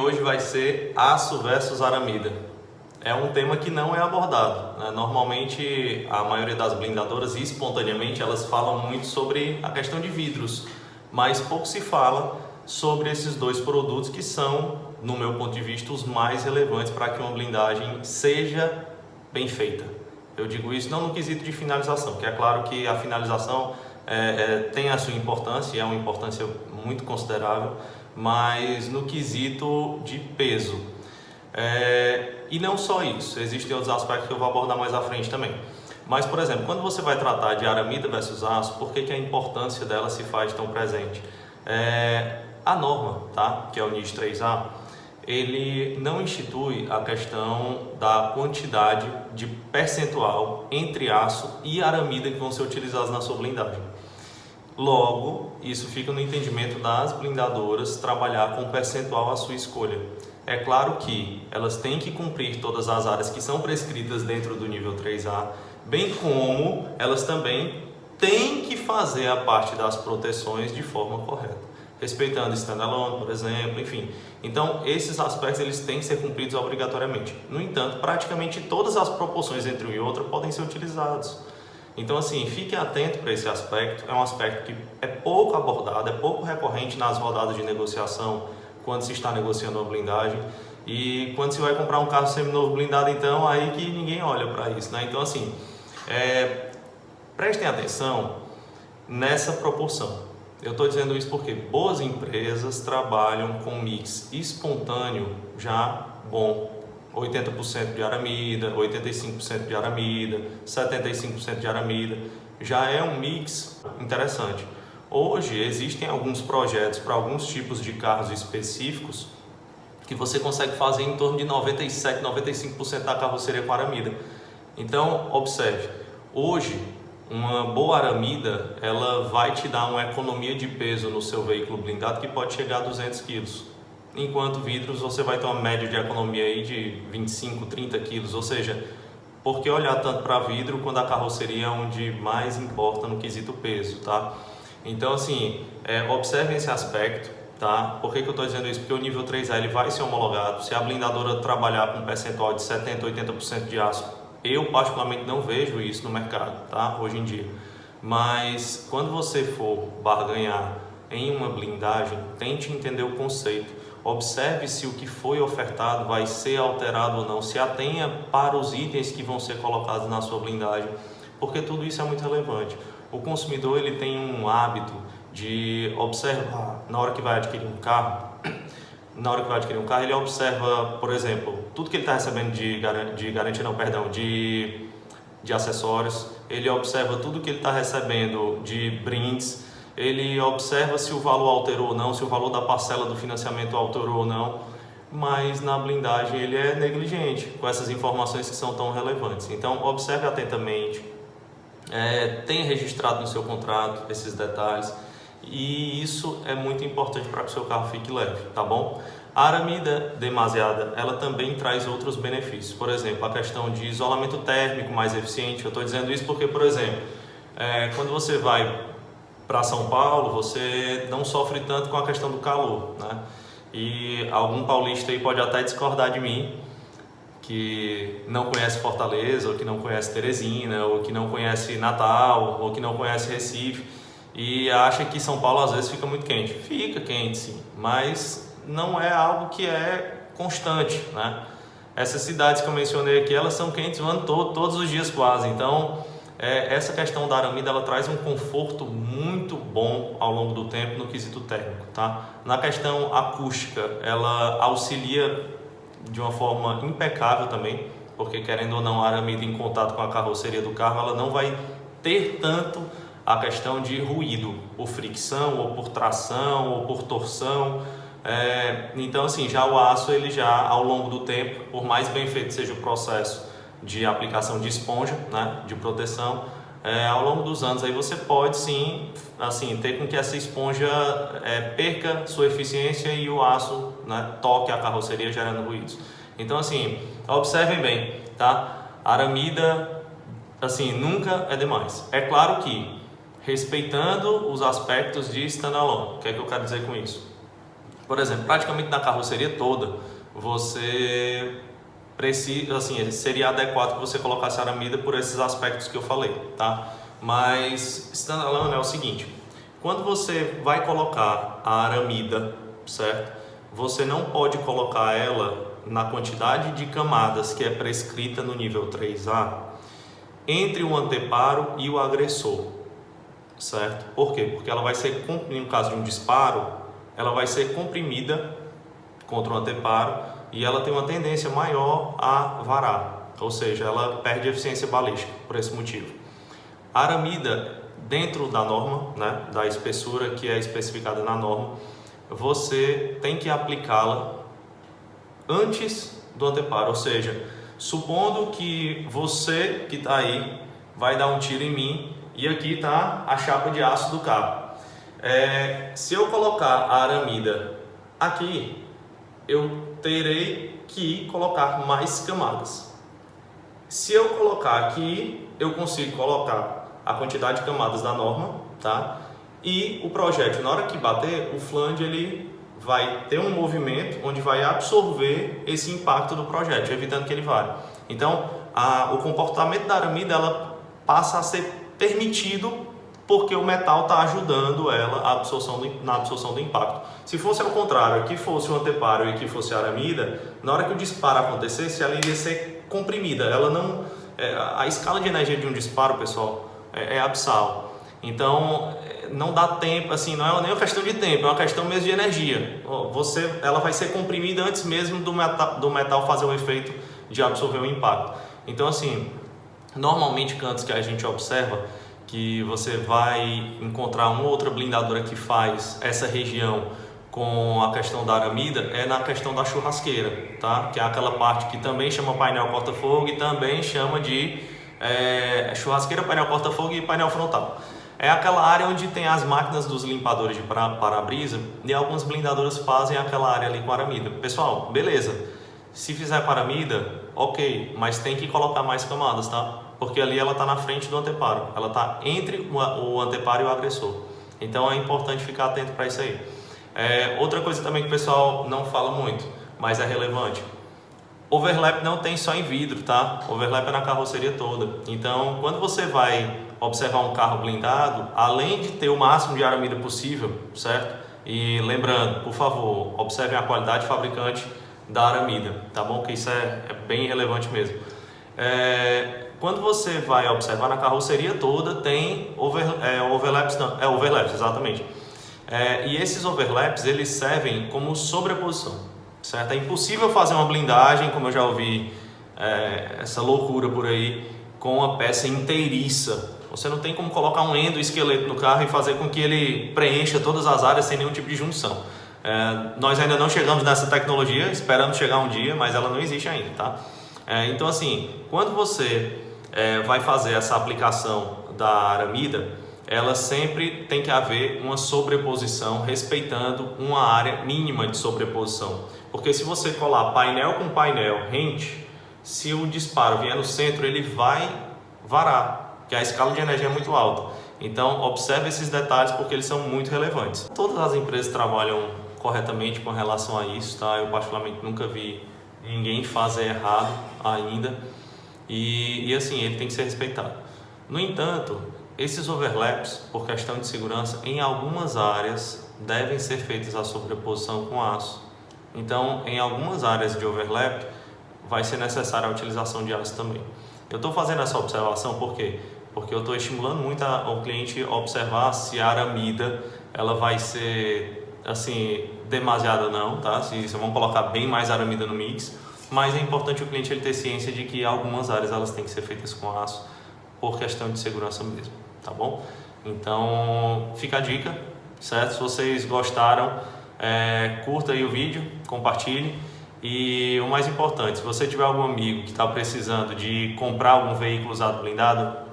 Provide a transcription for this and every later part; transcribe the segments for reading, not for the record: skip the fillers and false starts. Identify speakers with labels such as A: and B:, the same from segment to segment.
A: hoje vai ser aço versus aramida. É um tema que não é abordado, né? Normalmente a maioria das blindadoras, espontaneamente, elas falam muito sobre a questão de vidros, mas pouco se fala sobre esses dois produtos que são, no meu ponto de vista, os mais relevantes para que uma blindagem seja bem feita. Eu digo isso não no quesito de finalização, que é claro que a finalização tem a sua importância, e é uma importância muito considerável, mas no quesito de peso. E não só isso, existem outros aspectos que eu vou abordar mais à frente também. Mas, por exemplo, quando você vai tratar de aramida versus aço, por que a importância dela se faz tão presente? A norma, tá? Que é o NIS 3A, ele não institui a questão da quantidade de percentual entre aço e aramida que vão ser utilizados na sua blindagem. Logo, isso fica no entendimento das blindadoras trabalhar com percentual à sua escolha. É claro que elas têm que cumprir todas as áreas que são prescritas dentro do nível 3A, bem como elas também têm que fazer a parte das proteções de forma correta, respeitando standalone, por exemplo, enfim. Então, esses aspectos eles têm que ser cumpridos obrigatoriamente. No entanto, praticamente todas as proporções entre um e outro podem ser utilizados. Então, assim, fique atento para esse aspecto. É um aspecto que é pouco abordado, é pouco recorrente nas rodadas de negociação, quando se está negociando uma blindagem. E quando se vai comprar um carro seminovo blindado, então, aí que ninguém olha para isso, né? Então, assim, prestem atenção nessa proporção. Eu estou dizendo isso porque boas empresas trabalham com mix espontâneo já bom. 80% de aramida, 85% de aramida, 75% de aramida. Já é um mix interessante. Hoje existem alguns projetos para alguns tipos de carros específicos que você consegue fazer em torno de 97, 95% da carroceria com aramida. Então, observe, hoje uma boa aramida ela vai te dar uma economia de peso no seu veículo blindado que pode chegar a 200 kg. Enquanto vidros você vai ter uma média de economia aí de 25, 30 kg, ou seja, por que olhar tanto para vidro quando a carroceria é onde mais importa no quesito peso, tá? Então, assim, observem esse aspecto, tá? Por que eu estou dizendo isso? Porque o nível 3A ele vai ser homologado. Se a blindadora trabalhar com um percentual de 70, 80% de aço, eu particularmente não vejo isso no mercado, tá? Hoje em dia. Mas quando você for barganhar em uma blindagem, tente entender o conceito. Observe se o que foi ofertado vai ser alterado ou não, se atenha para os itens que vão ser colocados na sua blindagem, porque tudo isso é muito relevante. O consumidor ele tem um hábito de observar na hora que vai adquirir um carro, ele observa, por exemplo, tudo que ele está recebendo de acessórios, ele observa tudo que ele está recebendo de brindes, ele observa se o valor alterou ou não, se o valor da parcela do financiamento alterou ou não, mas na blindagem ele é negligente com essas informações que são tão relevantes. Então, observe atentamente, tenha registrado no seu contrato esses detalhes, e isso é muito importante para que o seu carro fique leve, tá bom? A aramida demasiada, ela também traz outros benefícios, por exemplo, a questão de isolamento térmico mais eficiente. Eu estou dizendo isso porque, por exemplo, quando você vai para São Paulo, você não sofre tanto com a questão do calor, né? E algum paulista aí pode até discordar de mim, que não conhece Fortaleza, ou que não conhece Teresina, ou que não conhece Natal, ou que não conhece Recife, e acha que São Paulo às vezes fica muito quente. Fica quente sim, mas não é algo que é constante, né? Essas cidades que eu mencionei aqui, elas são quentes o ano todo, todos os dias quase. Então, essa questão da aramida, ela traz um conforto muito bom ao longo do tempo no quesito térmico, tá? Na questão acústica, ela auxilia de uma forma impecável também, porque querendo ou não, a aramida em contato com a carroceria do carro, ela não vai ter tanto a questão de ruído, por fricção, ou por tração, ou por torção. Então, assim, já o aço, ele já ao longo do tempo, por mais bem feito seja o processo de aplicação de esponja, né, de proteção, ao longo dos anos aí você pode sim, assim, ter com que essa esponja perca sua eficiência e o aço, né, toque a carroceria gerando ruídos. Então, assim, observem bem, tá? Aramida, assim, nunca é demais. É claro que respeitando os aspectos de standalone. O que é que eu quero dizer com isso? Por exemplo, praticamente na carroceria toda, você precisa, assim, seria adequado que você colocasse aramida por esses aspectos que eu falei, tá? Mas standalone é o seguinte: quando você vai colocar a aramida, certo? Você não pode colocar ela na quantidade de camadas que é prescrita no nível 3A entre o anteparo e o agressor, certo? Por quê? Porque ela vai ser, no caso de um disparo, ela vai ser comprimida contra o anteparo e ela tem uma tendência maior a varar, ou seja, ela perde eficiência balística por esse motivo. A aramida, dentro da norma, né, da espessura que é especificada na norma, você tem que aplicá-la antes do anteparo, ou seja, supondo que você que está aí vai dar um tiro em mim e aqui está a chapa de aço do cabo. Se eu colocar a aramida aqui, eu terei que colocar mais camadas. Se eu colocar aqui, eu consigo colocar a quantidade de camadas da norma, tá? E o projétil, na hora que bater, o flange ele vai ter um movimento onde vai absorver esse impacto do projétil, evitando que ele vare. Então, o comportamento da aramida ela passa a ser permitido porque o metal está ajudando ela na absorção do impacto. Se fosse ao contrário, que fosse o anteparo e que fosse a aramida, na hora que o disparo acontecesse, ela iria ser comprimida. Ela não, a escala de energia de um disparo, pessoal, é abissal. Então, não dá tempo, assim, não é nem uma questão de tempo, é uma questão mesmo de energia. Ela vai ser comprimida antes mesmo do metal fazer o efeito de absorver o impacto. Então, assim, normalmente cantos que a gente observa que você vai encontrar uma outra blindadora que faz essa região com a questão da aramida é na questão da churrasqueira, tá? Que é aquela parte que também chama painel corta-fogo e também chama de churrasqueira, painel corta-fogo e painel frontal. É aquela área onde tem as máquinas dos limpadores de para-brisa e algumas blindadoras fazem aquela área ali com aramida. Pessoal, beleza, se fizer com aramida, ok, mas tem que colocar mais camadas, tá? Porque ali ela está na frente do anteparo, ela está entre o anteparo e o agressor. Então é importante ficar atento para isso aí. Outra coisa também que o pessoal não fala muito, mas é relevante: overlap não tem só em vidro, tá? Overlap é na carroceria toda. Então, quando você vai observar um carro blindado, além de ter o máximo de aramida possível, certo? E lembrando, por favor, observem a qualidade fabricante da aramida, tá bom? Que isso é bem relevante mesmo. Quando você vai observar na carroceria toda, tem overlaps, overlaps, exatamente. E esses overlaps, eles servem como sobreposição, certo? É impossível fazer uma blindagem, como eu já ouvi essa loucura por aí, com uma peça inteiriça. Você não tem como colocar um endoesqueleto no carro e fazer com que ele preencha todas as áreas sem nenhum tipo de junção. Nós ainda não chegamos nessa tecnologia, esperamos chegar um dia, mas ela não existe ainda, tá? Então, assim, quando você vai fazer essa aplicação da aramida, ela sempre tem que haver uma sobreposição, respeitando uma área mínima de sobreposição. Porque se você colar painel com painel rente, se o disparo vier no centro, ele vai varar, porque a escala de energia é muito alta. Então, observe esses detalhes porque eles são muito relevantes. Todas as empresas trabalham corretamente com relação a isso, tá? Eu particularmente nunca vi ninguém fazer errado ainda. E assim, ele tem que ser respeitado. No entanto, esses overlaps, por questão de segurança, em algumas áreas devem ser feitas a sobreposição com aço. Então, em algumas áreas de overlap, vai ser necessária a utilização de aço também. Eu estou fazendo essa observação por quê? Porque eu estou estimulando muito o cliente a observar se a aramida ela vai ser assim demasiada ou não, tá? Se vão colocar bem mais aramida no mix, mas é importante o cliente ele ter ciência de que algumas áreas elas têm que ser feitas com aço por questão de segurança mesmo, tá bom? Então fica a dica, certo? Se vocês gostaram, curta aí o vídeo, compartilhe. E o mais importante, se você tiver algum amigo que está precisando de comprar algum veículo usado blindado,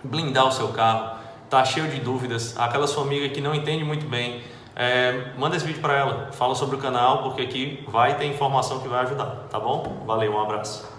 A: blindar o seu carro, está cheio de dúvidas, aquela sua amiga que não entende muito bem, manda esse vídeo para ela, fala sobre o canal, porque aqui vai ter informação que vai ajudar, tá bom? Valeu, um abraço.